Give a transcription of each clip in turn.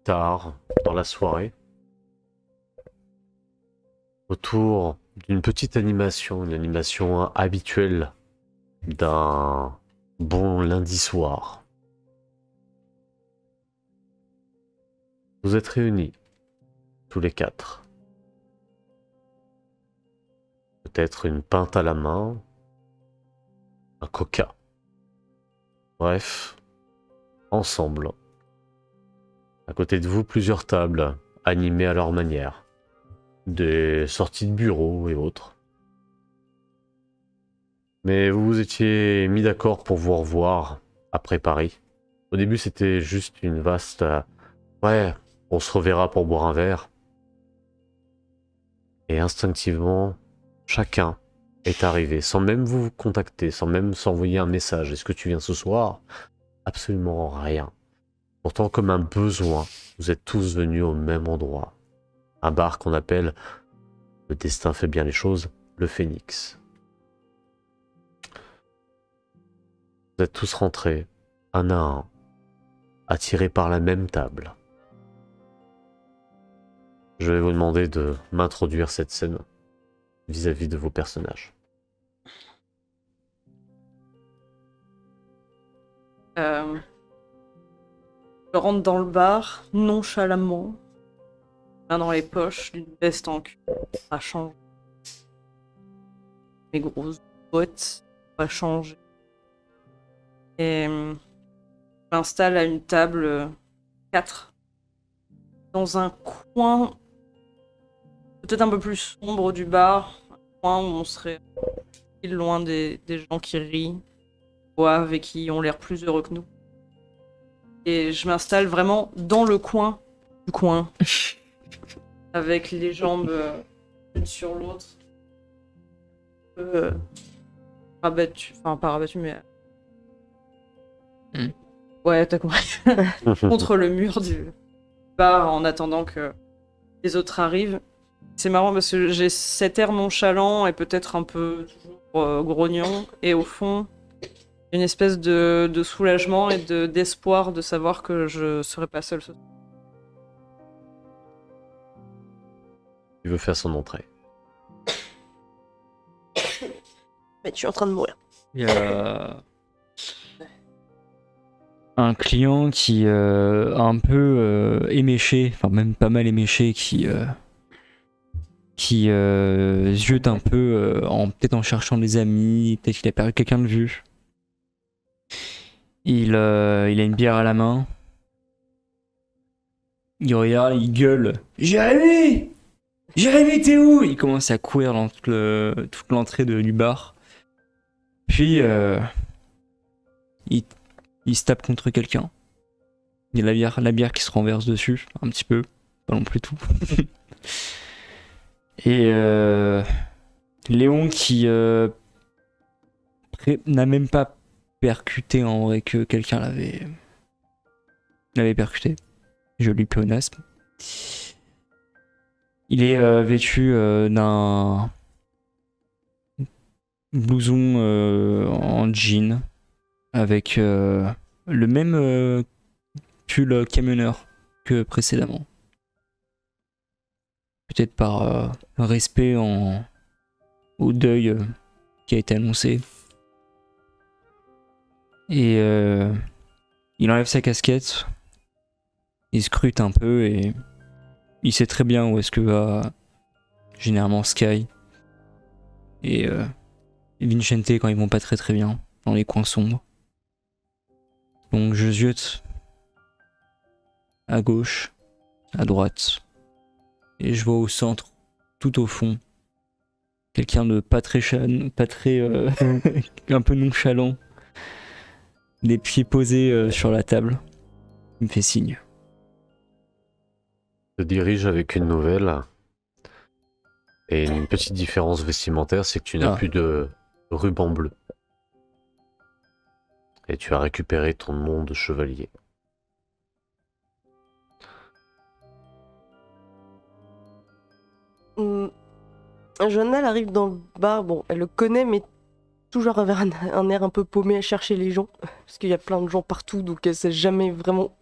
tard dans la soirée, autour d'une petite animation, une animation habituelle d'un bon lundi soir. Vous êtes réunis, tous les quatre. Peut-être une pinte à la main, un coca. Bref, ensemble. À côté de vous, plusieurs tables, animées à leur manière. Des sorties de bureau et autres. Mais vous vous étiez mis d'accord pour vous revoir après Paris. Au début, c'était juste une vaste... ouais, on se reverra pour boire un verre. Et instinctivement, chacun est arrivé, sans même vous contacter, sans même s'envoyer un message. Est-ce que tu viens ce soir? Absolument rien. Pourtant, comme un besoin, vous êtes tous venus au même endroit. Un bar qu'on appelle, le destin fait bien les choses, le Phénix. Vous êtes tous rentrés, un à un, attirés par la même table. Je vais vous demander de m'introduire cette scène vis-à-vis de vos personnages. Je rentre dans le bar, nonchalamment, main dans les poches d'une veste en cuir, à changer. Mes grosses bottes, à changer. Et je m'installe à une table 4, dans un coin peut-être un peu plus sombre du bar, un coin où on serait loin des gens qui rient, boivent et qui ont l'air plus heureux que nous. Et je m'installe vraiment dans le coin du coin, avec les jambes l'une sur l'autre, rabattues, enfin pas rabattues mais... Ouais, t'as compris. Contre le mur du bar en attendant que les autres arrivent. C'est marrant parce que j'ai cet air nonchalant et peut-être un peu toujours grognon, et au fond une espèce de soulagement et d'espoir de savoir que je serai pas seule ce soir. Il veut faire son entrée. Mais tu es en train de mourir. Il y a un client qui a un peu éméché, enfin même pas mal éméché, qui ziote un peu, peut-être en cherchant des amis, peut-être qu'il a perdu quelqu'un de vue. Il a une bière à la main. Il regarde, il gueule. Jérémy! Jérémy, t'es où? Il commence à courir dans toute l'entrée du bar. Puis, il se tape contre quelqu'un. Il y a la bière qui se renverse dessus, un petit peu. Pas non plus tout. Et Léon qui n'a même pas percuté en vrai que quelqu'un l'avait percuté. Joli pléonasme. Il est vêtu d'un blouson en jean avec le même pull camionneur que précédemment. Peut-être par respect au deuil qui a été annoncé. Et il enlève sa casquette, il scrute un peu et il sait très bien où est-ce que va généralement Sky et Vincente quand ils vont pas très très bien dans les coins sombres. Donc je ziote à gauche, à droite, et je vois au centre, tout au fond, quelqu'un de pas très un peu nonchalant, des pieds posés sur la table. Il me fait signe. Se dirige avec une nouvelle. Et une petite différence vestimentaire, c'est que tu n'as plus de ruban bleu. Et tu as récupéré ton nom de chevalier. Joanna, elle arrive dans le bar, bon, elle le connaît, mais toujours avec un air un peu paumé à chercher les gens, parce qu'il y a plein de gens partout, donc elle sait jamais vraiment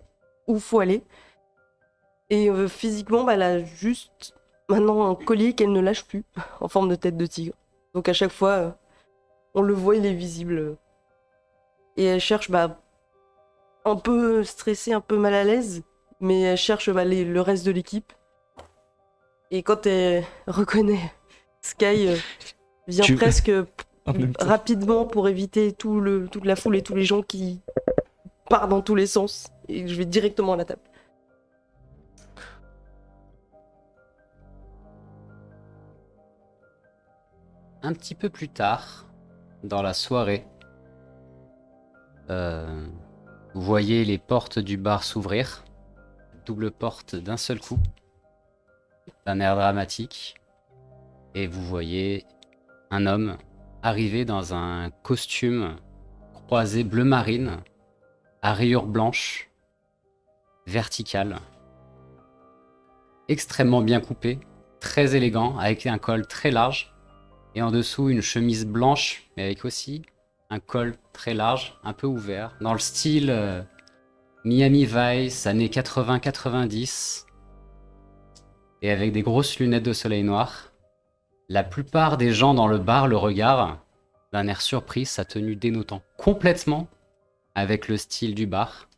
où faut aller. Et physiquement, bah, elle a juste maintenant un collier qu'elle ne lâche plus, en forme de tête de tigre. Donc à chaque fois, on le voit, il est visible. Et elle cherche, bah, un peu stressée, un peu mal à l'aise, mais elle cherche bah, le reste de l'équipe. Et quand elle reconnaît Sky, vient Tu- presque En même temps. rapidement pour éviter toute la foule et tous les gens qui partent dans tous les sens. Et je vais directement à la table. Un petit peu plus tard, dans la soirée, vous voyez les portes du bar s'ouvrir, double porte d'un seul coup, d'un air dramatique, et vous voyez un homme arriver dans un costume croisé bleu marine, à rayures blanches, verticale, extrêmement bien coupé, très élégant, avec un col très large, et en dessous une chemise blanche, mais avec aussi un col très large, un peu ouvert, dans le style Miami Vice, années 80-90, et avec des grosses lunettes de soleil noir. La plupart des gens dans le bar le regardent d'un air surpris, sa tenue dénotant complètement avec le style du bar.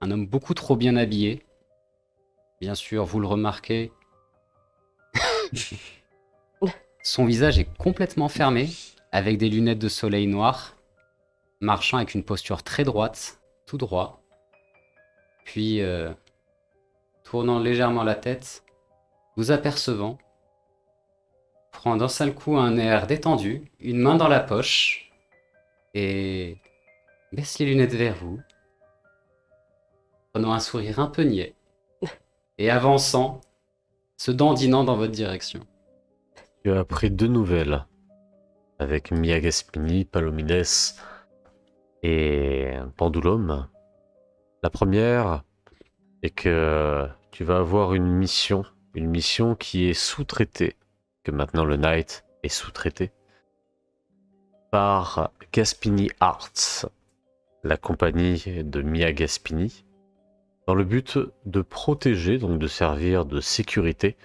Un homme beaucoup trop bien habillé. Bien sûr, vous le remarquez. Son visage est complètement fermé, avec des lunettes de soleil noir, marchant avec une posture très droite, tout droit. Puis, tournant légèrement la tête, vous apercevant, prend d'un seul coup un air détendu, une main dans la poche, et baisse les lunettes vers vous, prenant un sourire un peu niais, et avançant, se dandinant dans votre direction. Tu as appris 2 nouvelles avec Mia Gaspini, Palomides et Pendulum. La première est que tu vas avoir une mission qui est sous-traitée, que maintenant le Knight est sous-traité, par Gaspini Arts, la compagnie de Mia Gaspini, dans le but de protéger, donc de servir de sécurité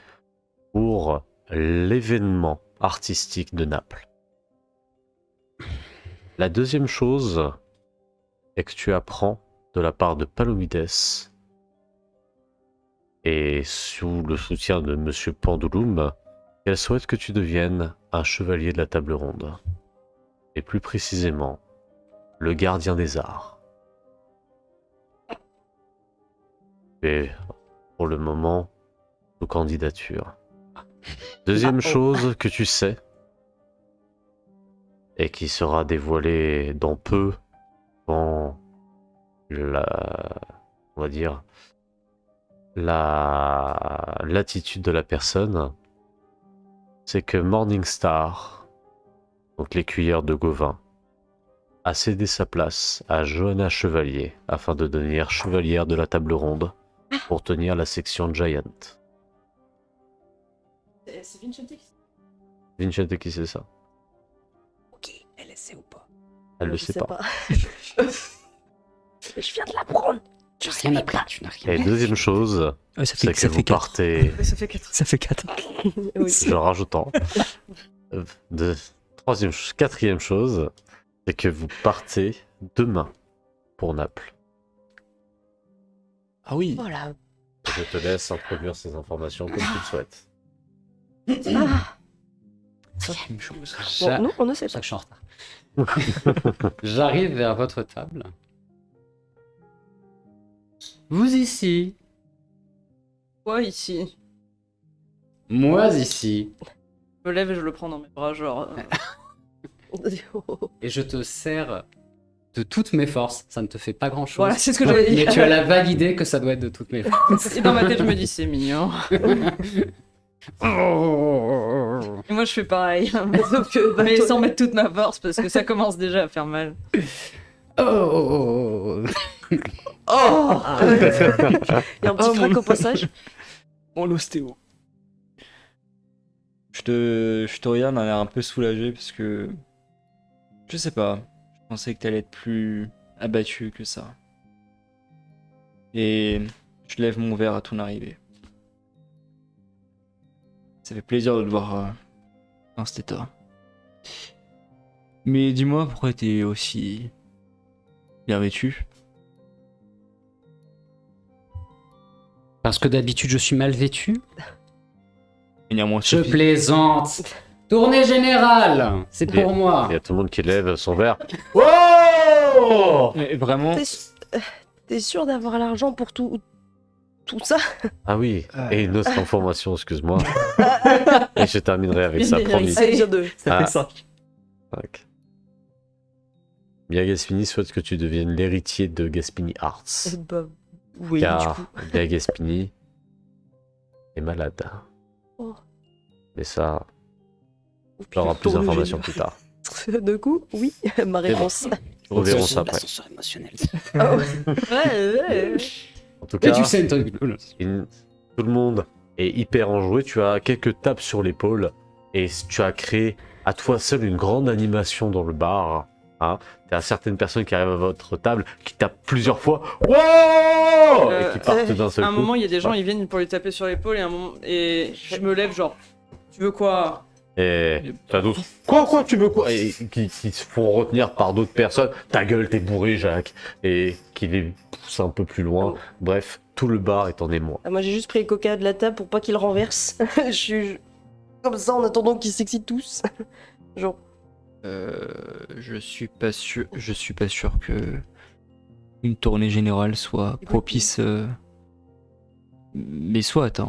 pour l'événement artistique de Naples. La deuxième chose est que tu apprends de la part de Palomides et sous le soutien de Monsieur Pendulum qu'elle souhaite que tu deviennes un chevalier de la table ronde. Et plus précisément, le gardien des arts. Et pour le moment, sous candidature. Deuxième chose que tu sais, et qui sera dévoilée dans peu, quand on va dire, l'attitude de la personne, c'est que Morningstar, donc l'écuyère de Gauvin, a cédé sa place à Johanna Chevalier afin de devenir chevalière de la table ronde pour tenir la section Giant. C'est Vincente qui Vincente, qui sait ça? Ok, elle essaie ou pas? Elle le Je sait sais pas. Je viens de l'apprendre. Tu n'as rien appris, tu n'as rien Et deuxième chose, Ouais, ça c'est fait, que ça vous fait 4. partez, Ça fait 4. Ça fait 4. Oui. je rajoutant. Quatrième chose, c'est que vous partez demain pour Naples. Ah oui. Voilà. Je te laisse introduire ces informations comme tu le souhaites. Ah. Même chose. Bon, nous, on ne sait C'est pas. pour ça que je suis en retard. J'arrive vers votre table. Vous ici, Quoi ici? moi ici, Je me lève et je le prends dans mes bras, genre. et je te sers de toutes mes forces. Ça ne te fait pas grand chose. Voilà, c'est ce que j'avais dit. Mais tu as la vague idée que ça doit être de toutes mes forces. Et dans ma tête, je me dis, c'est mignon. Oh. Et moi, je fais pareil. Sauf que, bah, Mais toi- sans mettre toute ma force, parce que ça commence déjà à faire mal. Oh. Oh Il y a un petit Oh, crack mon- au passage. Bon, l'ostéo. Je te regarde d'un air un peu soulagé parce que. Je sais pas. Je pensais que t'allais être plus abattu que ça. Et Je lève mon verre à ton arrivée. Ça fait plaisir de te voir dans cet état. Mais dis-moi, pourquoi t'es aussi bien vêtu? Parce que d'habitude, je suis mal vêtu. Manièrement Je plaisante. Tournée générale, c'est pour moi. Il y a tout le monde qui lève son verre. Wow! Mais vraiment, T'es sûr d'avoir l'argent pour tout ça? Ah oui, et une autre information, excuse-moi. Et je terminerai avec ça, Une promis. Allez, viens deux. ça Ah. fait ça. Tac. Mia Gaspini souhaite que tu deviennes l'héritier de Gaspini Arts. Bah, oui, du Car coup. Mia Gaspini est malade. Oh. Mais ça, Oh, tu auras plus putain, d'informations plus tard. De coup, oui, ma réponse. Nous verrons ça après. L'ascenseur émotionnel. Ah ouais. En tout Mais cas, tu sais, tout le monde est hyper enjoué. Tu as quelques tapes sur l'épaule et tu as créé à toi seul une grande animation dans le bar. Hein. Tu as certaines personnes qui arrivent à votre table qui tapent plusieurs fois. Wow! Et qui partent d'un seul À un coup. moment, il y a des gens, ils viennent pour lui taper sur l'épaule et je me lève genre, tu veux quoi? Et t'as d'autres. Quoi, tu veux quoi? Et qui se font retenir par d'autres personnes. Ta gueule, t'es bourré, Jacques. Et qui les poussent un peu plus loin. Bref, tout le bar est en émoi. Ah, moi, j'ai juste pris le coca de la table pour pas qu'il renverse. Je suis comme ça en attendant qu'ils s'excitent tous. Genre, Je suis pas sûr que une tournée générale soit Écoute, propice. Mais soit, hein.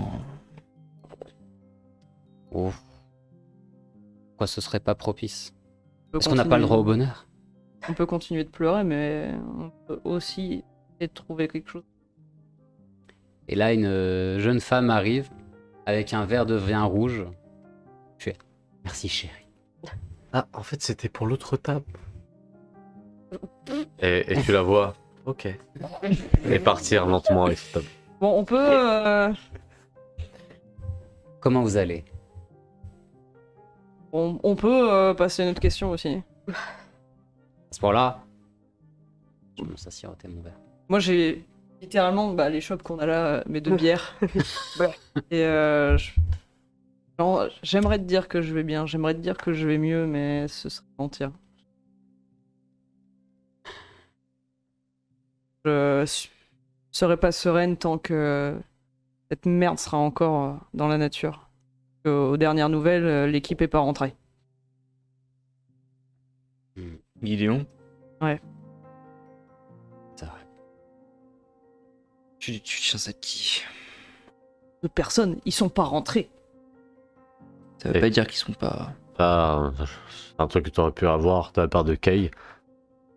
Oh. Pourquoi ce serait pas propice? On peut Est-ce qu'on n'a pas le continuer- droit au bonheur? On peut continuer de pleurer, mais on peut aussi essayer de trouver quelque chose. Et là, une jeune femme arrive avec un verre de vin rouge. Je fais merci chérie. Ah, en fait, c'était pour l'autre table. Et tu la vois. Ok. Et partir lentement avec cette table. Bon, on peut... Comment vous allez? on peut passer à une autre question aussi. À ce moment-là, je commence à siroter mon verre. Moi, j'ai littéralement les shops qu'on a là, mes deux bières. Ouais. Et genre, j'aimerais te dire que je vais bien, j'aimerais te dire que je vais mieux, mais ce serait mentir. Je serai pas sereine tant que cette merde sera encore dans la nature. Aux dernières nouvelles, l'équipe est pas rentrée. Gideon. Ouais. C'est vrai. Tu tiens à qui? De personnes, ils sont pas rentrés. Ça veut Et- pas dire qu'ils sont pas. C'est un truc que tu aurais pu avoir de la part de Kay.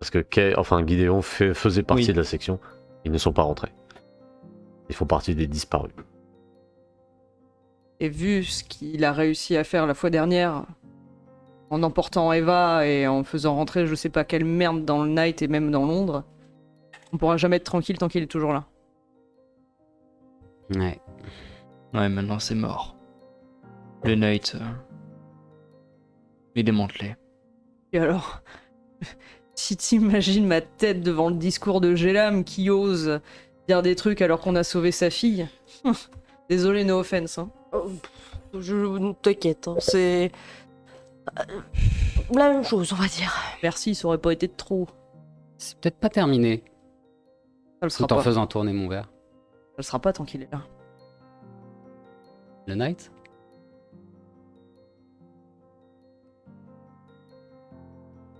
Parce que Kay, enfin Gideon faisait partie Oui. de la section. Ils ne sont pas rentrés. Ils font partie des disparus. Et vu ce qu'il a réussi à faire la fois dernière, en emportant Eva et en faisant rentrer je sais pas quelle merde dans le Night et même dans Londres, on pourra jamais être tranquille tant qu'il est toujours là. Ouais. Ouais, maintenant c'est mort. Le Knight. Il est démantelé. Et alors, si t'imagines ma tête devant le discours de Gélam qui ose dire des trucs alors qu'on a sauvé sa fille, désolé, no offense. Hein. t'inquiète, hein, c'est la même chose, on va dire. Merci, ça aurait pas été de trop. C'est peut-être pas terminé. Ça le sera Tout en pas. faisant tourner mon verre. Ça le sera pas tant qu'il est là. Le Knight?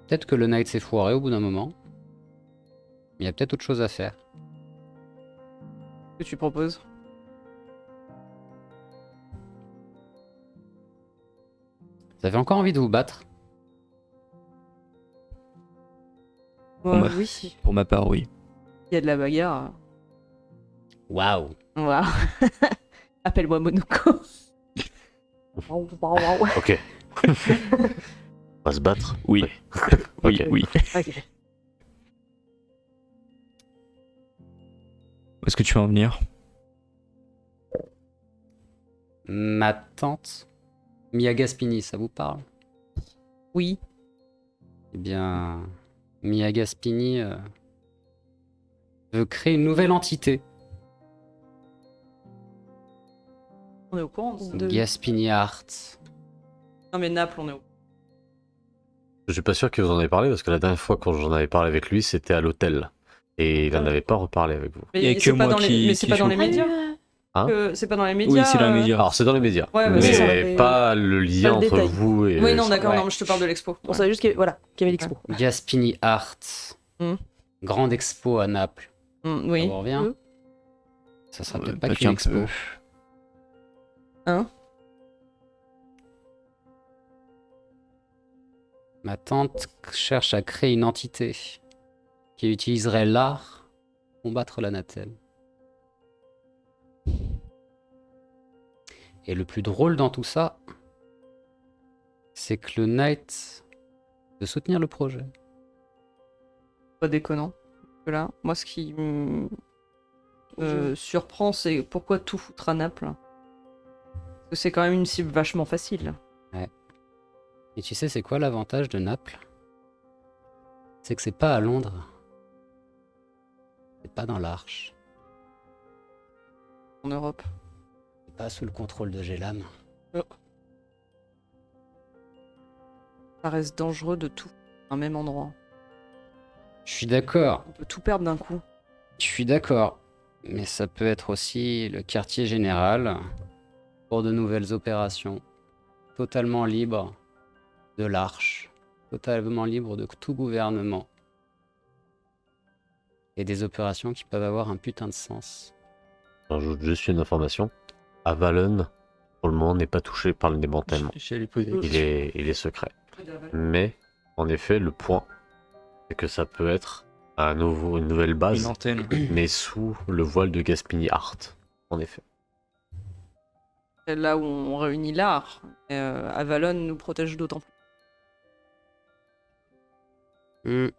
Peut-être que le Knight s'est foiré au bout d'un moment. Mais il y a peut-être autre chose à faire. Que tu proposes? Vous avez encore envie de vous battre? bah, Oui. Pour ma part, oui. Il y a de la bagarre. Waouh! Waouh. Appelle-moi Monoko. Ok. On va se battre. Oui. Oui, Ok. oui. Ok. Où est-ce que tu vas en venir? Ma tante, Mia Gaspini, ça vous parle? Oui. Eh bien, Mia Gaspini veut créer une nouvelle entité est au courant. De- Gaspini Art. Non, mais Naples, on est au courant. Je suis pas sûr que vous en avez parlé parce que la dernière fois quand j'en avais parlé avec lui, c'était à l'hôtel. Et il en avait pas reparlé avec vous. Il y a Mais que c'est pas moi dans les, qui- mais c'est qui pas dans joue. les médias. Hein C'est pas dans les médias. Oui, c'est dans les médias. Alors c'est dans les médias, Ouais, bah, mais c'est ça, mais- pas le lien le entre détail. vous et. Oui, non, d'accord, Ouais. non, mais je te parle de l'expo. On savait juste qu'il y avait l'expo. Gaspini Art. Hmm. Grande expo à Naples. Oui. Ça vous revient Hmm. Ça sera Ouais, peut-être pas pas qu'une qu'un expo. peu. Hein? Ma tante cherche à créer une entité qui utiliserait l'art pour combattre l'anathème. Et le plus drôle dans tout ça, c'est que le Knight veut soutenir le projet. Pas déconnant. Que là, moi, ce qui me surprend, c'est pourquoi tout foutre à Naples. Parce que c'est quand même une cible vachement facile. Et tu sais, c'est quoi l'avantage de Naples? C'est que c'est pas à Londres. C'est pas dans l'Arche. En Europe. C'est pas sous le contrôle de Gélam. Ça reste dangereux de tout à un même endroit. Je suis d'accord. On peut tout perdre d'un coup. Je suis d'accord. Mais ça peut être aussi le quartier général pour de nouvelles opérations. Totalement libre de l'Arche. Totalement libre de tout gouvernement. Et des opérations qui peuvent avoir un putain de sens. J'ajoute juste une information. Avalon, pour le moment, n'est pas touché par le démantèlement. J'allais poser Il est secret. Mais, en effet, le point, c'est que ça peut être une nouvelle une base, antenne. mais sous le voile de Gaspini Art. En effet. C'est là où on réunit l'art. Et, Avalon nous protège d'autant plus.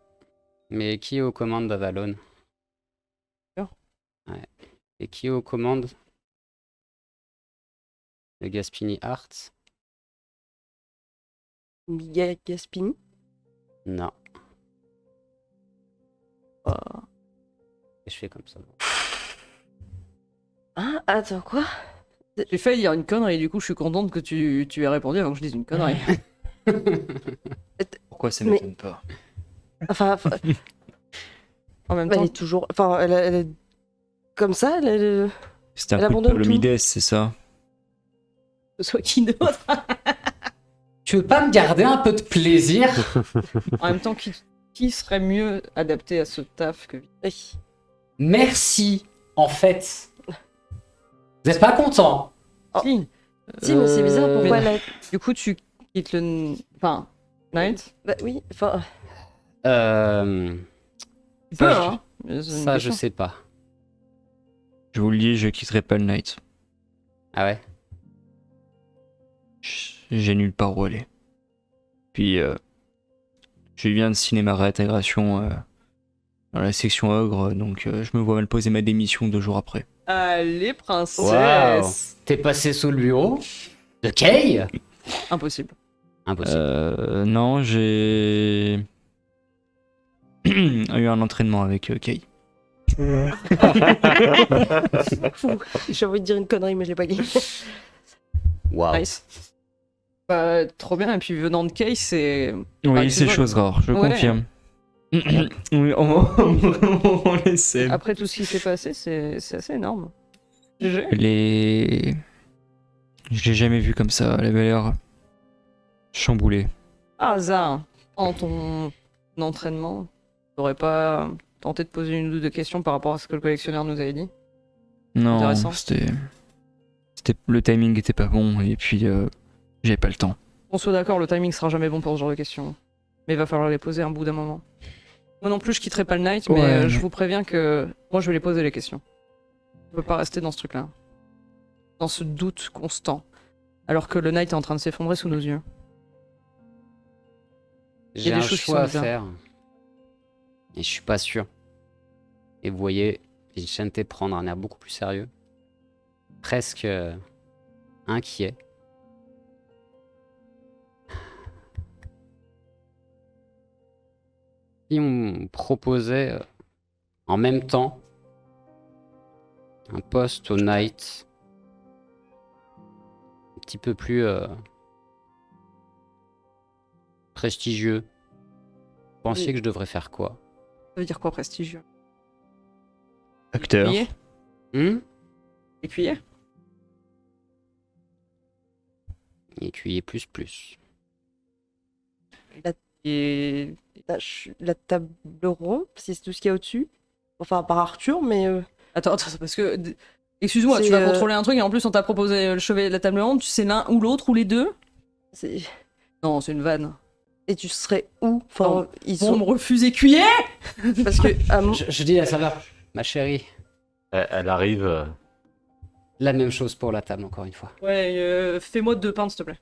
Mais qui est aux commandes d'Avalon? Sûr. Ouais. Et qui est aux commandes de Gaspini Art? Gaspini. Non. Oh. Et je fais comme ça. Ah, attends, quoi? J'ai failli dire une connerie, du coup, je suis contente que tu aies répondu avant que je dise une connerie. Pourquoi ça Mais- m'étonne pas? Enfin, En même elle temps, est toujours. Enfin, elle est comme ça, C'était Elle un coup de abandonne tout. Palomides, c'est ça? que ce soit qui d'autre. Tu veux pas me garder un peu de plaisir? En même temps, qui serait mieux adapté à ce taf que Oui. Merci, en fait. Vous êtes pas content? Si. Si, mais c'est bizarre, pourquoi mais- elle a. Du coup, tu quittes le. Enfin, Night. Bah oui, enfin. Tu Ça, peux, je- hein. Mais c'est une Ça, je question. sais pas. Je vous le dis, je quitterai pas le Night. Ah ouais? J'ai nulle part où aller. Puis, je viens de signer ma réintégration dans la section ogre, donc je me vois mal poser ma démission 2 jours après. Allez, princesse. Waouh. T'es passé sous le bureau de Kay? Impossible. Impossible. Non, j'ai eu un entraînement avec Kay. J'ai envie de dire une connerie, mais je l'ai pas dit. Waouh. Nice. Bah, trop bien. Et puis venant de Kay, c'est. Oui, Ah, tu c'est vois, chose rare, je ouais. confirme. Oui, on essaie. Après tout ce qui s'est passé, c'est assez énorme. GG. Je l'ai jamais vu comme ça, elle avait l'air chamboulée. Par hasard, en ton entraînement, t'aurais pas tenté de poser une ou deux questions par rapport à ce que le collectionneur nous avait dit? Non, Intéressant. le timing était pas bon et puis j'avais pas le temps. On soit d'accord, le timing sera jamais bon pour ce genre de questions. Mais il va falloir les poser un bout d'un moment. Moi non plus, je quitterai pas le night, mais Ouais. je vous préviens que moi je vais les poser les questions. Je peux pas rester dans ce truc-là. Dans ce doute constant. Alors que le night est en train de s'effondrer sous nos yeux. Il y J'ai a des un choses qui choix sont à bizarres. faire. Et je suis pas sûr. Et vous voyez Vicente prendre un air beaucoup plus sérieux. Presque inquiet. Si on proposait en même temps un poste au Night petit peu plus prestigieux. Vous pensiez Oui. que je devrais faire quoi? Ça veut dire quoi, prestigieux? Acteur. Écuyer? Écuyer? Écuyer plus. Et La table ronde, c'est tout ce qu'il y a au-dessus. Enfin, par Arthur, mais attends, parce que excuse-moi, tu C'est, vas contrôler un truc et en plus on t'a proposé le chevet de la table ronde, tu sais l'un ou l'autre ou les deux? c'est- Non, c'est une vanne. et tu serais où? Enfin, Non. ils Bon, on me sont refuse écuyer? parce que Je dis, ça va, ma chérie. Elle arrive. La même chose pour la table, encore une fois. Ouais, fais-moi 2 pintes, s'il te plaît.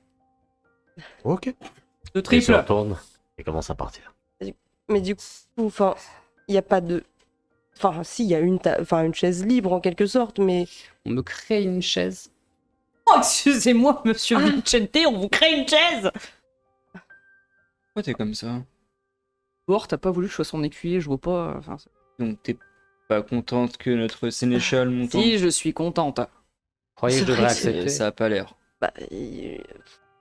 Ok. Et 2 il se triples. retourne et commence à partir. mais du coup, enfin, il y a pas de. Enfin, si, il y a une chaise libre en quelque sorte, mais On me crée une chaise. Oh, excusez-moi, monsieur Ah. Vincente, on vous crée une chaise! Pourquoi t'es comme ça? Bord, t'as pas voulu que je sois son écuyer, je vois pas. Enfin, Donc t'es pas contente que notre sénéchal monte si, je suis contente. Croyez que je C'est devrais vrai que accepter? Ça a pas l'air. bah,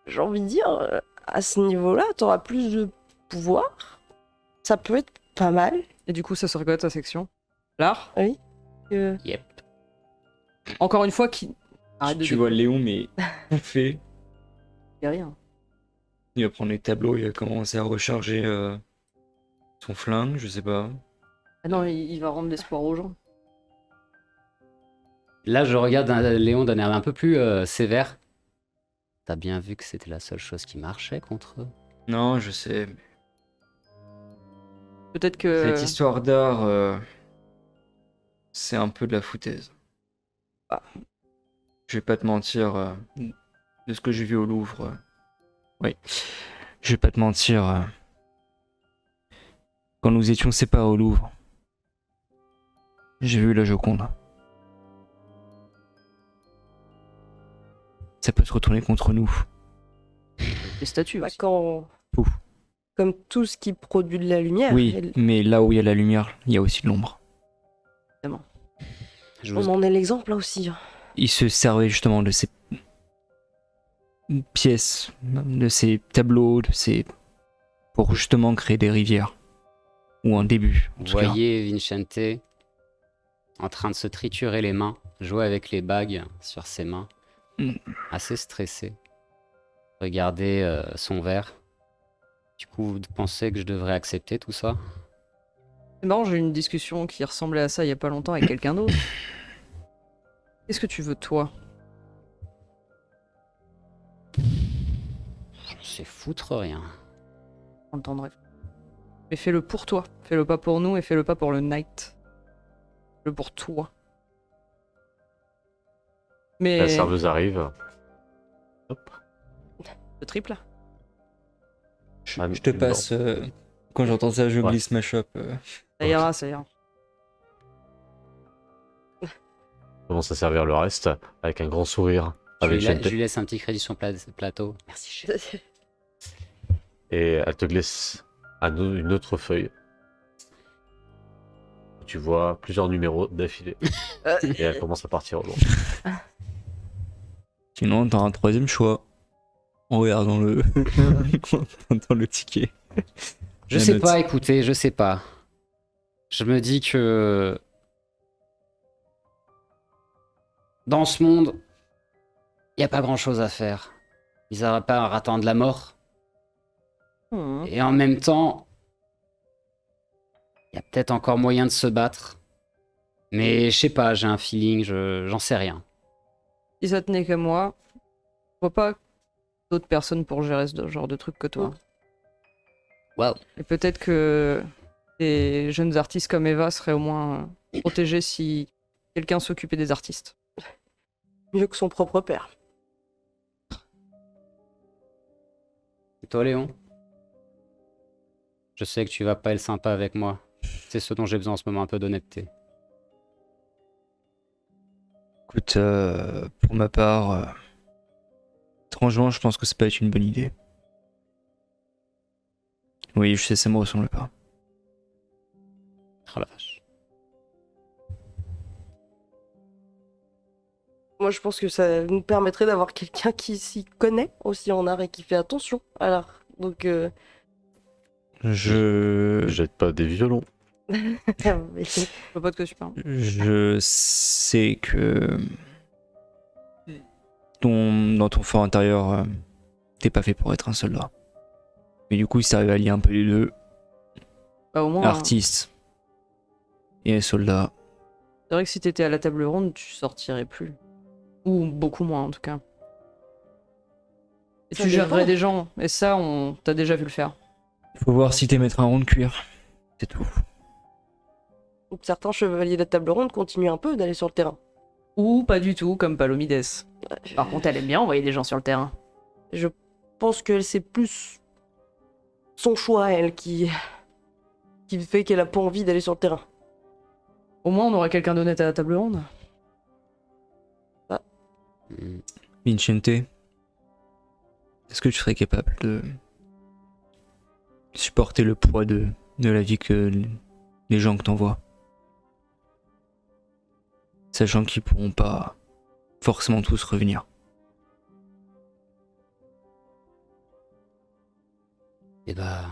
j'ai envie de dire, à ce niveau-là, t'auras plus de pouvoir. Ça peut être pas mal. Et du coup, ça serait quoi ta section? L'art? Yep. Encore une fois, qui. Arrête de Tu vois Léon, mais on fait. dire rien. Il va prendre les tableaux, il va commencer à recharger son flingue, je sais pas. Ah non, il va rendre l'espoir aux gens. Là, je regarde Léon d'un air un peu plus sévère. T'as bien vu que c'était la seule chose qui marchait contre eux? Non, je sais. Mais Peut-être que. cette histoire d'art, c'est un peu de la foutaise. Ah. Je vais pas te mentir, de ce que j'ai vu au Louvre. Oui. Je vais pas te mentir. Quand nous étions séparés au Louvre, j'ai vu la Joconde. Ça peut se retourner contre nous. Les statues Bah, aussi. Tout. Comme tout ce qui produit de la lumière. Oui, elle- mais là où il y a la lumière, il y a aussi de l'ombre. Je On vous... en est l'exemple là aussi. Hein. Il se servait justement de ces pièces, de ces tableaux, pour justement créer des rivières. Ou un début, en Vous tout cas. voyez Vincente en train de se triturer les mains, jouer avec les bagues sur ses mains, Mm. assez stressé. Regardez son verre. Du coup, vous pensez que je devrais accepter tout ça? C'est marrant, j'ai eu une discussion qui ressemblait à ça il y a pas longtemps avec quelqu'un d'autre. Qu'est-ce que tu veux, toi? Je sais foutre rien. Prends le temps de réfléchir. Mais fais-le pour toi. Fais-le pas pour nous et fais-le pas pour le night. Fais-le pour toi. Mais. La serveuse arrive. Hop. Le triple? Je, Ah, je te non. passe. Quand j'entends ça, je Ouais. glisse ma chope. Ça ira, ça ira. Commence à servir le reste avec un grand sourire. Je Avec lui, la- Gente. je lui laisse un petit crédit sur plateau. Merci, chef. Et elle te glisse une autre feuille. Tu vois plusieurs numéros d'affilée. Et elle commence à partir au loin. Sinon, t'as un troisième choix. En regardant le. dans le ticket. Je La sais note. pas, écoutez, je sais pas. Je me dis que dans ce monde, il n'y a pas grand chose à faire. Ils n'auraient pas à attendre la mort. Hmm. Et en même temps, il y a peut-être encore moyen de se battre. Mais je sais pas, j'ai un feeling, j'en sais rien. Si ça tenait qu'à moi, je vois pas d'autres personnes pour gérer ce genre de truc que toi. Wow. Et peut-être que des jeunes artistes comme Eva seraient au moins protégés si quelqu'un s'occupait des artistes. Mieux que son propre père. Et toi, Léon? Je sais que tu vas pas être sympa avec moi. C'est ce dont j'ai besoin en ce moment, un peu d'honnêteté. Écoute, pour ma part, étrangement, je pense que ça peut être une bonne idée. Oui, je sais, ça me ressemble pas. Oh la vache. Moi, moi je pense que ça nous permettrait d'avoir quelqu'un qui s'y connaît aussi en art et qui fait attention à l'art. Donc, Je Jette pas des violons. mais- Je vois pas de quoi tu parles. je sais que dans ton fort intérieur, t'es pas fait pour être un soldat. Mais du coup, si t'arrives à lier un peu les deux, Bah, au moins, artiste et soldat, c'est vrai que si t'étais à la table ronde, tu sortirais plus. Ou beaucoup moins, en tout cas. Et Ça tu gérerais dépend. des gens. Et ça, t'as déjà vu le faire. faut voir si t'es mettre un rond de cuir. C'est tout. certains chevaliers de la table ronde continuent un peu d'aller sur le terrain. Ou pas du tout, comme Palomides. Par contre, elle aime bien envoyer des gens sur le terrain. Je pense que c'est plus son choix, elle, qui fait qu'elle a pas envie d'aller sur le terrain. Au moins, on aurait quelqu'un d'honnête à la table ronde. Hmm. Vincente, est-ce que tu serais capable de supporter le poids de la vie que les gens que t'envoies, sachant qu'ils pourront pas forcément tous revenir? Et bah.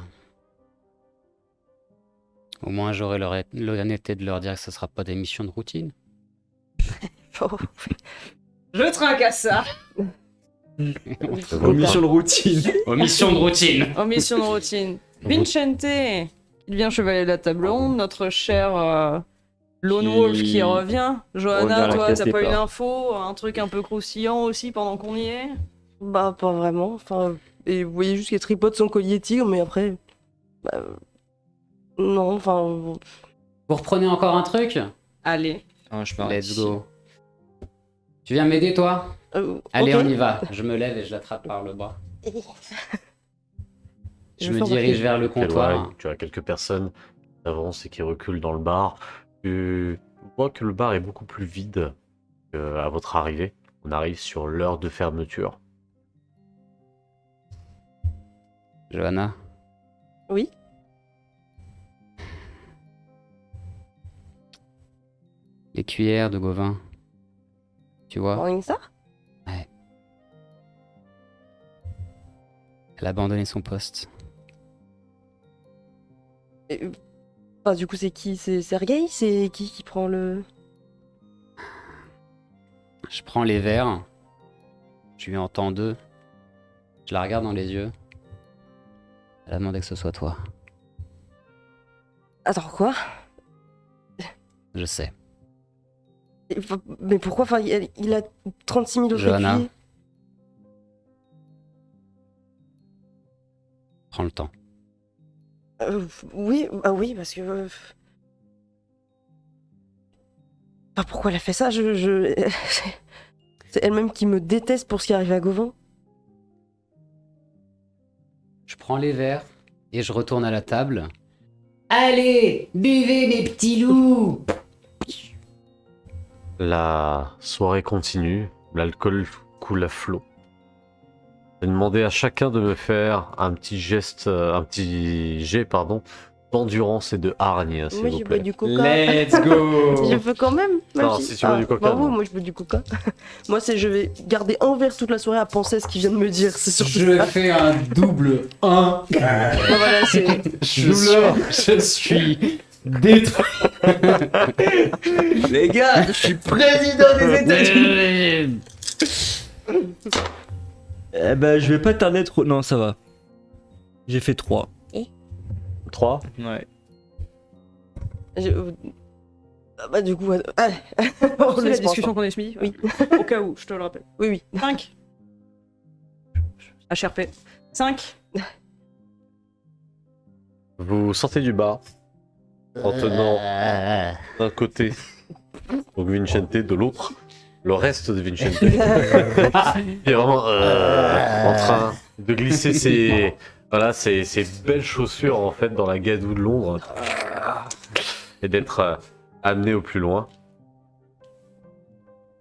Au moins, j'aurai l'honnêteté de leur dire que ce sera pas des missions de routine. Oh, Je trinque à ça. Omission de routine. Aux missions de routine. En mission de routine. Vincente, il devient chevalier de la table ronde, notre cher Lone Wolf qui revient. revient Johanna, à la toi, case t'as pas une départ. info, un truc un peu croustillant aussi pendant qu'on y est? bah, pas vraiment. Enfin, et vous voyez juste qu'elle tripote son collier tigre, mais après. Bah, non, enfin. Vous reprenez encore un truc? Allez. Let's go. Tu viens m'aider, toi? Allez, ok. on y va. Je me lève et je l'attrape par le bras. Je me fais dirige remarquer. vers le comptoir. Tu as quelques personnes qui avancent et qui reculent dans le bar. Tu vois que le bar est beaucoup plus vide qu'à votre arrivée. On arrive sur l'heure de fermeture. Johanna, Oui. les cuillères de Gauvin. Tu vois? Morning Star. Elle a abandonné son poste. Bah, du coup, c'est qui? C'est Sergei? C'est qui prend le. Je prends les verres. Je lui entends deux. Je la regarde dans les yeux. Elle a demandé que ce soit toi. Attends, quoi? Je sais. Mais pourquoi? Enfin, il a 36 000 autres Johanna. écuyers. Prends le temps. Oui, bah oui, parce que. Bah, pourquoi elle a fait ça? C'est elle-même qui me déteste pour ce qui arrive à Gauvin. Je prends les verres et je retourne à la table. Allez, buvez mes petits loups! La soirée continue, l'alcool coule à flot. Je vais demander à chacun de me faire un petit jet, d'endurance et de hargne, s'il Moi, vous je bois plaît. du coca. Let's go! Je veux quand même. même Non, si tu veux du coca, Bravo, non. moi je veux du coca. Moi, je vais garder un verre toute la soirée à penser à ce qu'il vient de me dire. C'est surtout Je ça. fais un double 1. Voilà, c'est. Je suis détruit. Les gars, je suis président des États-Unis. Eh ben, je vais pas tarder trop. Non, ça va. J'ai fait 3. 3. Ouais. Ah bah, du coup, allez. On On la laisse discussion qu'on a ce midi? Oui. Au cas où, je te le rappelle. Oui, oui. 5. HRP. 5. Vous sortez du bar en tenant d'un côté donc Vincente, de l'autre le reste de Vincente. Il est vraiment en train de glisser ses belles chaussures en fait dans la gadoue de l'ombre et d'être amené au plus loin.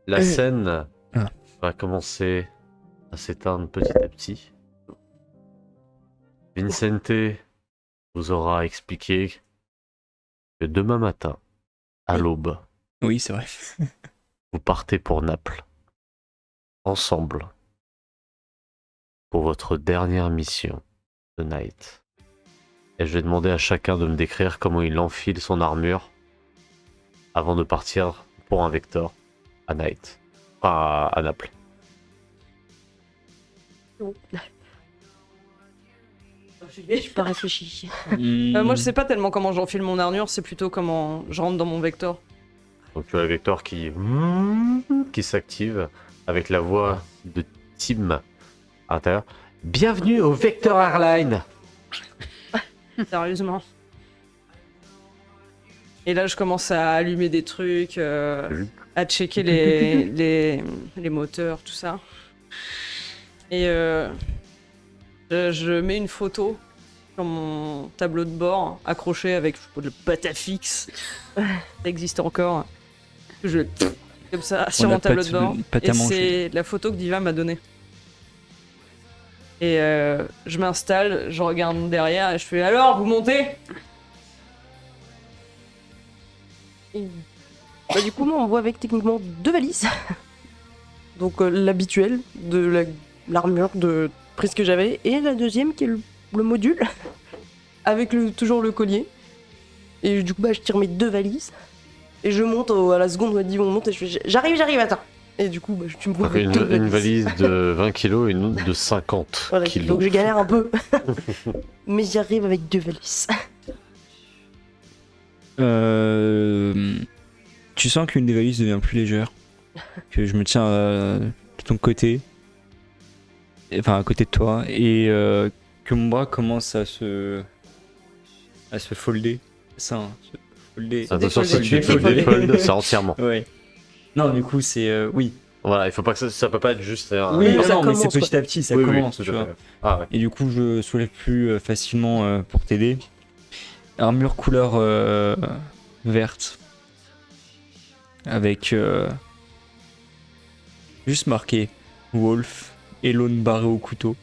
La scène va commencer à s'éteindre petit à petit. Vincente vous aura expliqué que demain matin, à l'aube, Oui, c'est vrai. vous partez pour Naples. ensemble pour votre dernière mission de Night. Et je vais demander à chacun de me décrire comment il enfile son armure avant de partir pour un Vector à Night. Enfin, à Naples. J'ai pas réfléchi. Moi, je sais pas tellement comment j'enfile mon armure, c'est plutôt comment je rentre dans mon vecteur. Donc tu as le Vector qui s'active avec la voix de Tim à l'intérieur. Bienvenue au Vector Airline. Sérieusement. Et là, je commence à allumer des trucs, à checker les moteurs, tout ça. Et je mets une photo sur mon tableau de bord, accroché avec, je sais pas, le Patafix. Ça existe encore. Je comme ça sur mon tableau de bord. Et c'est la photo que Diva m'a donnée. Et je m'installe, je regarde derrière et je fais alors, vous montez? Bah, du coup, moi, on voit avec techniquement 2 valises. Donc, l'habituel de l'armure de prise que j'avais. Et la deuxième qui est le module. Avec toujours le collier. Et du coup, bah, je tire mes 2 valises. Et je monte à la seconde où elle dit on monte. Et je fais j'arrive, attends. Et du coup, bah, tu me vois avec Une valise de 20 kilos et une autre de 50 voilà, kilos. donc je galère un peu. Mais j'y arrive avec 2 valises. Tu sens qu'une des valises devient plus légère. Que je me tiens de ton côté. Enfin, à côté de toi. Et que mon bras commence à se folder. Ça, hein, se folder. Attention, si tu Défolder. défoldes, c'est entièrement. Ouais. Non, du coup, c'est. Oui. Voilà, il faut pas que ça peut pas être juste. Oui, ça non, mais commence, c'est quoi. petit à petit, ça Oui, commence, tout tu à vois. fait. Ah ouais. Et du coup, je soulève plus facilement pour t'aider. Armure couleur verte. Avec juste marqué Wolf et l'aune barrée au couteau.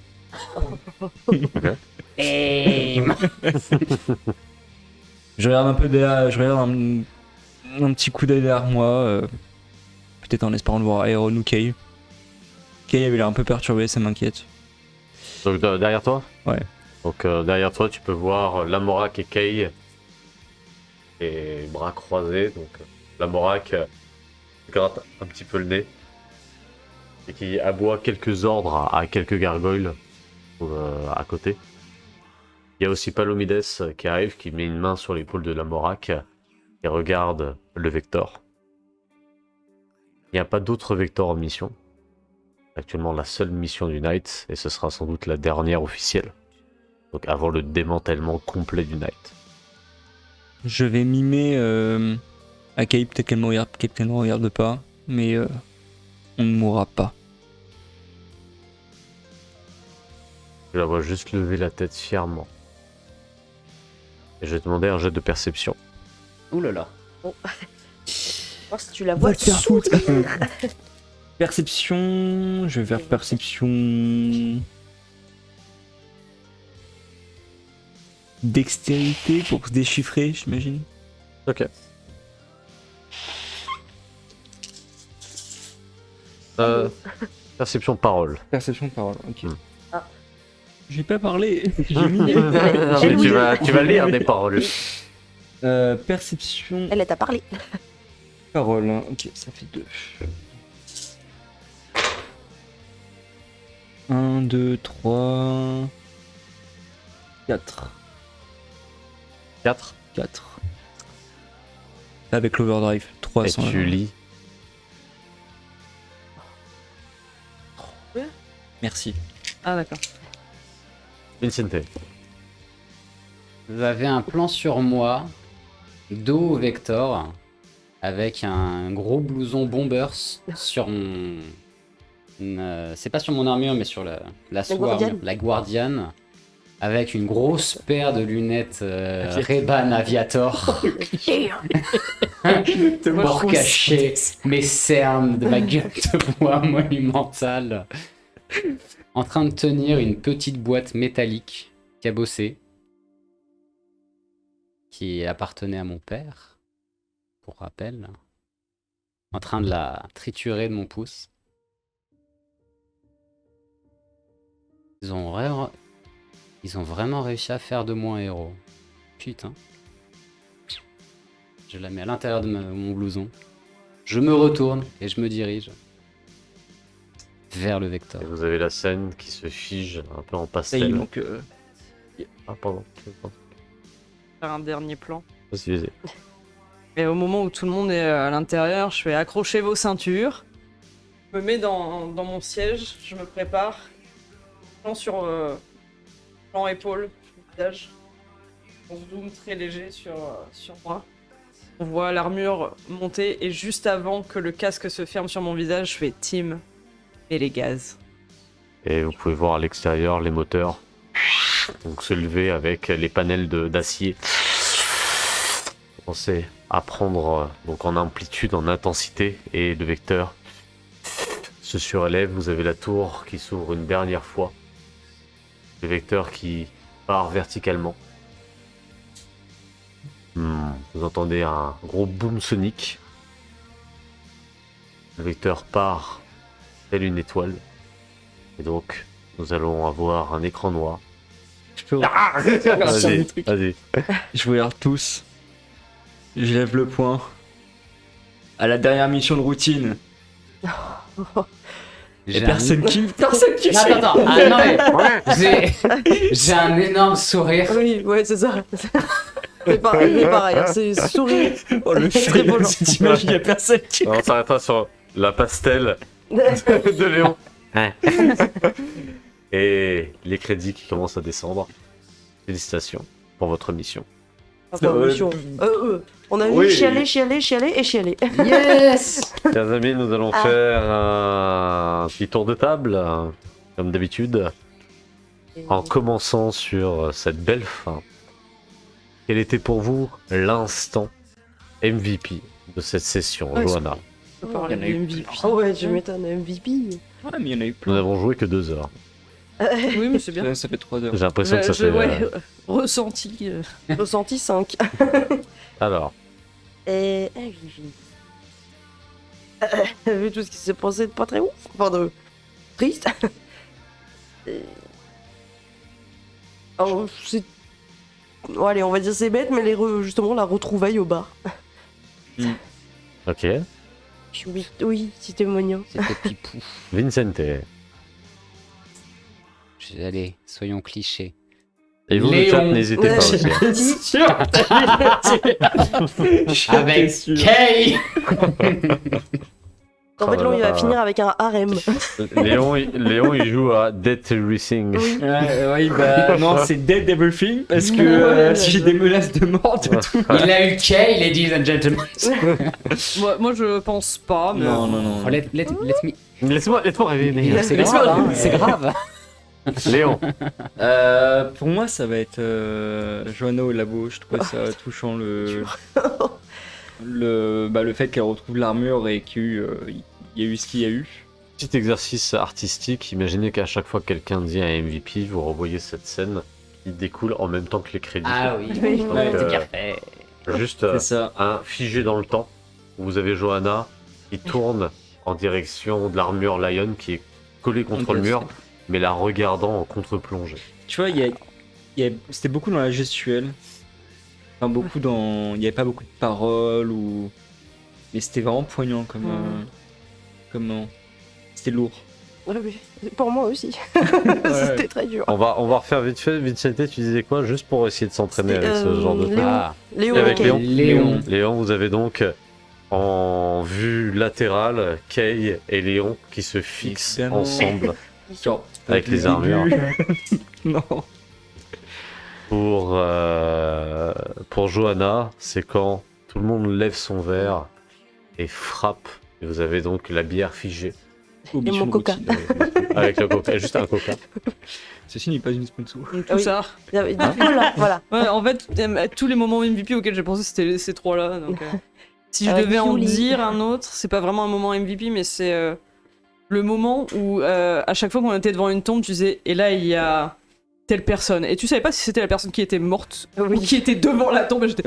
Je regarde un peu derrière, je regarde un petit coup d'œil derrière moi. Peut-être en espérant de voir Aeron ou Kay. Kay avait l'air un peu perturbé, ça m'inquiète. Donc derrière toi? Ouais. Donc derrière toi, tu peux voir Lamorak et Kay. Et bras croisés. Donc Lamorak gratte un petit peu le nez. Et qui aboie quelques ordres à quelques gargoyles à côté. Il y a aussi Palomides qui arrive, qui met une main sur l'épaule de Lamorak et regarde le Vector. Il n'y a pas d'autres Vectors en mission. Actuellement la seule mission du Night, et ce sera sans doute la dernière officielle. Donc avant le démantèlement complet du Night. Je vais mimer à Kay, peut-être qu'elle me regarde, peut-être qu'elle ne me regarde pas, mais on ne mourra pas. Je la vois juste lever la tête fièrement. Et je vais te demander un jet de perception. Ouh là là. Oh, si tu la vois, Va te faire foutre. Perception, je vais faire perception. Dextérité pour se déchiffrer, j'imagine. Ok. Perception parole. Perception de parole, ok. Ah. J'ai pas parlé, j'ai mis. Non, mais tu vas lire des paroles. Perception Elle t'a parlé. parole, hein. Ok, ça fait 2. 1, 2, 3, 4. 4. 4. Avec l'overdrive, Et 300. tu lis. Merci. Ah, d'accord. Vincente. Vous avez un plan sur moi, dos au Vector, avec un gros blouson Bombers sur mon... c'est pas sur mon armure, mais sur la Guardian. la Guardian, avec une grosse paire de lunettes Ray-Ban Aviator pour cacher mes cernes de ma gueule de bois monumentale, en train de tenir une petite boîte métallique cabossée qui appartenait à mon père, pour rappel, en train de la triturer de mon pouce. Ils ont vraiment réussi à faire de moi un héros. Putain. Je la mets à l'intérieur de mon blouson. Je me retourne et je me dirige vers le Vector. Et vous avez la scène qui se fige un peu en Ça y est, pastel. donc Ah, pardon. Faire un dernier plan. Vas-y, vas-y. Et au moment où tout le monde est à l'intérieur, je fais accrocher vos ceintures. Je me mets dans mon siège, je me prépare. Plan sur plan épaule, visage. On zoom très léger sur moi. On voit l'armure monter et juste avant que le casque se ferme sur mon visage, je fais Tim et les gaz. Et vous pouvez voir à l'extérieur les moteurs donc se lever avec les panels d'acier. Commencez à prendre donc en amplitude, en intensité, et le vecteur se surélève. Vous avez la tour qui s'ouvre une dernière fois. Le vecteur qui part verticalement. Vous entendez un gros boom sonique. Le vecteur part telle une étoile. Et donc, nous allons avoir un écran noir. je peux Vas-y, vas-y. Je vous regarde tous. Je lève le poing. À la dernière mission de routine. Et personne qui fait. Attends. Ah non mais j'ai un énorme sourire. Oui, ouais, c'est ça. C'est pareil, hein, c'est sourire. Oh, le Très film, volant. cette image, il y a personne qui. On s'arrêtera sur la pastel de Léon. Et les crédits qui commencent à descendre. Félicitations pour votre mission. Enfin, mission. On a Oui. vu chialer et chialer. Yes. Chers amis, nous allons faire un petit tour de table, comme d'habitude, en commençant sur cette belle fin. Quel était pour vous l'instant MVP de cette session, Ouais, Johanna? Je peux parler Il y en a eu de MVP. Ah ouais, tu m'étonnes, MVP. Ouais, mais il y en a eu Nous plein. n'avons joué que 2 heures. Oui, mais c'est bien. Ça fait 3 heures. J'ai l'impression que ça fait... Ressenti. Ressenti 5. Alors, Et. Vu tout ce qui s'est passé de pas très ouf. Enfin, de. Triste. Alors, c'est. Bon, allez, on va dire c'est bête, mais justement, la retrouvaille au bar. ok. Oui, c'était mignon. C'était pipou. Vincente. Allez, soyons clichés. Et vous, le Léon. chat, n'hésitez pas aussi. Avec Kay. En fait, là, il va finir avec un harem. Léon, il joue à Dead Everything. Oui. Oui, bah non, c'est Dead Everything parce que si j'ai des menaces de mort de tout. Il a eu Kay, ladies and gentlemen. Moi, je pense pas, mais. Non, non, non. Oh, let me. Laisse-moi rêver. C'est grave, hein, c'est grave. Léon. Pour moi, ça va être Johanna au labo. Je trouvais ça touchant le fait qu'elle retrouve l'armure et qu'il y a eu ce qu'il y a eu. Petit exercice artistique, imaginez qu'à chaque fois que quelqu'un dit un MVP, vous revoyez cette scène qui découle en même temps que les crédits. Ah oui, Oui. Donc, c'est parfait. juste C'est ça. un figé dans le temps, où vous avez Johanna qui tourne en direction de l'armure Lion qui est collée contre le mur, mais la regardant en contre-plongée. Tu vois, c'était beaucoup dans la gestuelle. Enfin, beaucoup dans. Il n'y avait pas beaucoup de paroles ou. Mais c'était vraiment poignant comme. C'était lourd. Ouais, oui. Pour moi aussi. Ouais. C'était très dur. On va refaire vite fait. Vincente, tu disais quoi? Juste pour essayer de s'entraîner C'était, avec ce genre de truc. Léon. Ah, Léon, Et avec ok. Léon. Léon. Léon, vous avez donc en vue latérale Kay et Léon qui se fixent Évidemment. ensemble Genre, avec les depuis le armures. début. Non. Pour Johanna, c'est quand tout le monde lève son verre et frappe. Et vous avez donc la bière figée Mission mon coca. routine. avec le coca, juste un coca. Ceci n'est pas une sponsor. Tout Ah oui. ça. Voilà. Ouais, en fait, tous les moments MVP auxquels j'ai pensé, c'était ces trois-là. Donc, si je Avec devais en Yuli. dire un autre, c'est pas vraiment un moment MVP, mais c'est le moment où, à chaque fois qu'on était devant une tombe, tu disais, et là, il y a telle personne. Et tu savais pas si c'était la personne qui était morte ou qui était devant la tombe. Et j'étais.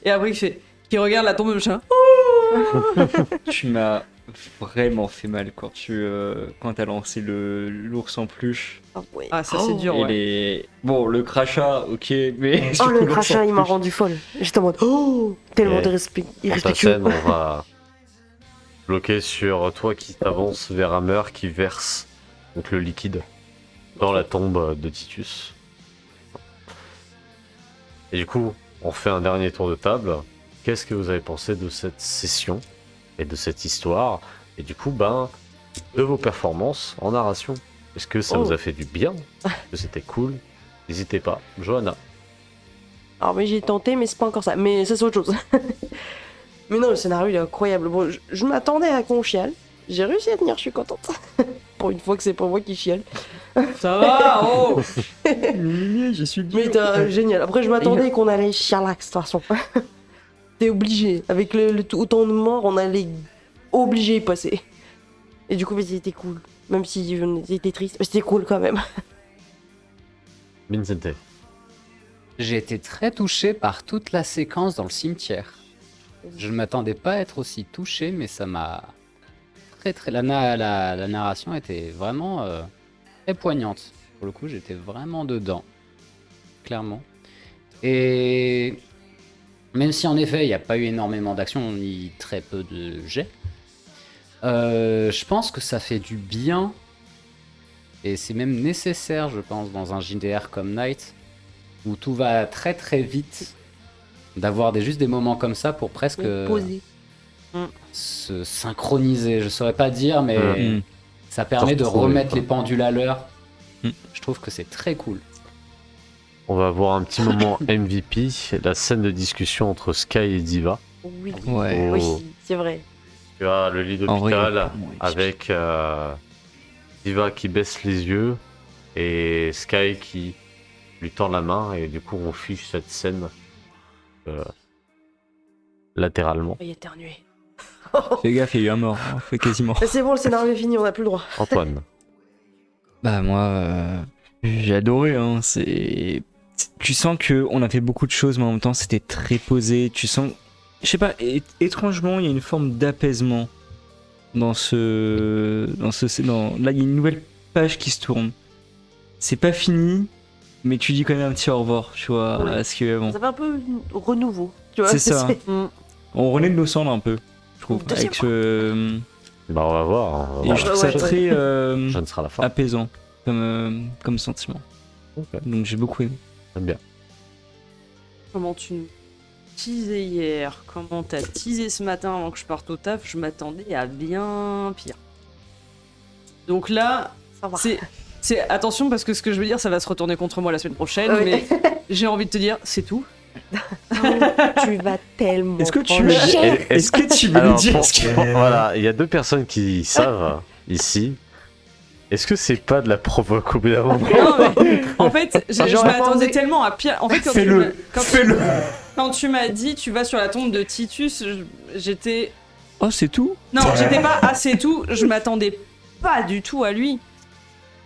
Et après, qui regarde la tombe, machin. Tu m'as vraiment fait mal quand t'as lancé l'ours en peluche. Ah ouais. Ah, ça, c'est dur, Et ouais. Bon, le crachat, ok, mais... Oh, surtout le l'ours en crachat, il m'a peluche. rendu folle. J'étais en mode, oh, tellement Et de Pour ta irrespectueux. scène, on va bloquer sur toi qui t'avance vers Hammer qui verse donc le liquide dans la tombe de Titus. Et du coup, on fait un dernier tour de table. Qu'est-ce que vous avez pensé de cette session et de cette histoire? Et du coup, de vos performances en narration. Est-ce que ça Oh. vous a fait du bien? Est-ce que c'était cool? N'hésitez pas. Johanna. Alors, mais j'ai tenté, mais c'est pas encore ça. Mais ça, c'est autre chose. Mais non, le scénario, il est incroyable. Bon, je m'attendais à qu'on chiale. J'ai réussi à tenir, je suis contente. Pour une fois que c'est pas moi qui chiale. Ça va, oh. Je suis Mais génial. Après, je m'attendais qu'on allait chialax, de toute façon. T'es obligé. Avec autant de morts, on allait obligé y passer. Et du coup, mais c'était cool. Même si c'était triste, mais c'était cool quand même. Vincente. J'ai été très touché par toute la séquence dans le cimetière. Je ne m'attendais pas à être aussi touché, mais ça m'a très... La narration était vraiment très poignante. Pour le coup, j'étais vraiment dedans. Clairement. Et même si en effet, il n'y a pas eu énormément d'action, ni très peu de jets, je pense que ça fait du bien. Et c'est même nécessaire, je pense, dans un JDR comme Night, où tout va très très vite, d'avoir juste des moments comme ça pour presque Posé. se synchroniser. Je saurais pas dire, mais Mm. ça permet de retrouver, remettre quoi. les pendules à l'heure. Mm. Je trouve que c'est très cool. On va avoir un petit moment MVP, la scène de discussion entre Sky et Diva. Oui. Ouais. Oui, Oh. c'est vrai. Tu as le lit En vrai, d'hôpital bon, avec Diva qui baisse les yeux et Sky qui lui tend la main et du coup on fiche cette scène latéralement. Il a éternué. Fais gaffe, il y a eu un mort, hein, fait quasiment. C'est bon, le scénario est fini, on n'a plus le droit. Antoine. Bah moi, j'ai adoré, hein, Tu sens que on a fait beaucoup de choses, mais en même temps c'était très posé, tu sens... Je sais pas, étrangement, il y a une forme d'apaisement dans là, il y a une nouvelle page qui se tourne. C'est pas fini, mais tu dis quand même un petit au revoir, tu vois, Ouais. parce que bon, Ça fait un peu renouveau. Tu vois, C'est ça. Mm. on renaît de nos cendres un peu, je trouve, Deuxième avec ce... On va voir. Hein, on va Et voir. je trouve ça Ouais. très Jeanne sera la fin. apaisant comme sentiment. Ok, Donc j'ai beaucoup aimé. j'aime bien. Comment tu nous teasais hier, comment t'as teasé ce matin avant que je parte au taf, je m'attendais à bien pire. Donc là, Ça va. c'est attention parce que ce que je veux dire, ça va se retourner contre moi la semaine prochaine, Oui. mais j'ai envie de te dire, c'est tout. Tu vas tellement. Est-ce que tu prendre veux cher. dire- Est-ce que tu veux Alors, nous dire pour- ce que- voilà, il y a deux personnes qui savent ici. Est-ce que c'est pas de la provoque au bout d'un moment? Non, mais en fait, je J'aurais m'attendais pensé- tellement à pire. En fait, quand tu Fais-le, m'as- quand tu- fais-le. quand tu m'as dit, tu vas sur la tombe de Titus, j'étais. Oh, c'est tout? Non, j'étais pas assez tout, je m'attendais pas du tout à lui.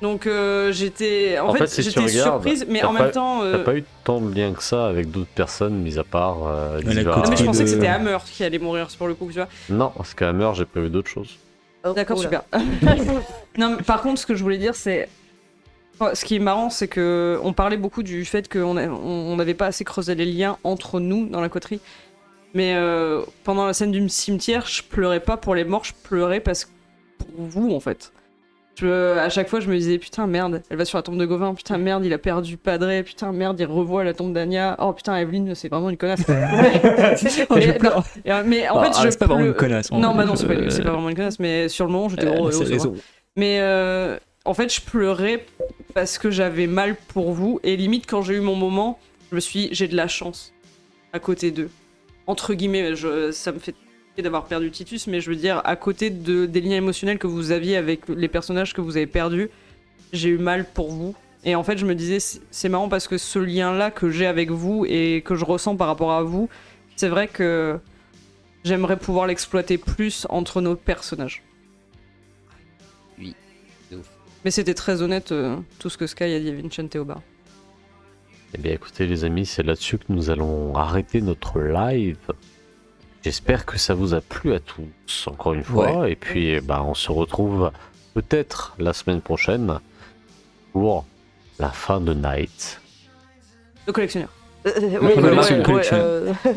Donc j'étais. En fait, si tu j'étais regardes, surprise, mais t'as en pas- même temps. T'as pas eu tant de lien que ça avec d'autres personnes, mis à part la Diva. côte Non, mais je de- pensais que c'était Hammer qui allait mourir pour le coup, tu vois. Non, parce qu'à Hammer, j'ai prévu d'autres choses. Oh, D'accord, oula. super. Non, mais par contre, ce que je voulais dire, c'est. Ce qui est marrant, c'est que on parlait beaucoup du fait qu'on n'avait pas assez creusé les liens entre nous dans la coterie. Mais pendant la scène du cimetière, je pleurais pas pour les morts, je pleurais parce que pour vous, en fait. À chaque fois, je me disais, putain, merde, elle va sur la tombe de Gauvin, putain, merde, il a perdu Padré, putain, merde, il revoit la tombe d'Anya, oh putain, Evelyne, c'est vraiment une connasse. Oh, je Mais- pleure. Mais en fait, je c'est pas vraiment pleu- une connasse. Non, bah non, c'est pas vraiment une connasse, mais sur le moment, j'étais heureuse. C'est tu vois. raison. Mais en fait, je pleurais parce que j'avais mal pour vous. Et limite, quand j'ai eu mon moment, j'ai de la chance à côté d'eux. Entre guillemets, ça me fait chier d'avoir perdu Titus, mais je veux dire, à côté des liens émotionnels que vous aviez avec les personnages que vous avez perdus, j'ai eu mal pour vous. Et en fait, je me disais, c'est marrant parce que ce lien-là que j'ai avec vous et que je ressens par rapport à vous, c'est vrai que j'aimerais pouvoir l'exploiter plus entre nos personnages. De ouf. Mais c'était très honnête tout ce que Sky a dit à Vincente au bar. Eh bien, écoutez, les amis, c'est là-dessus que nous allons arrêter notre live. J'espère que ça vous a plu à tous, encore une fois. Et puis, on se retrouve peut-être la semaine prochaine pour la fin de Night. Le collectionneur. Oui, Collectionneur. ouais,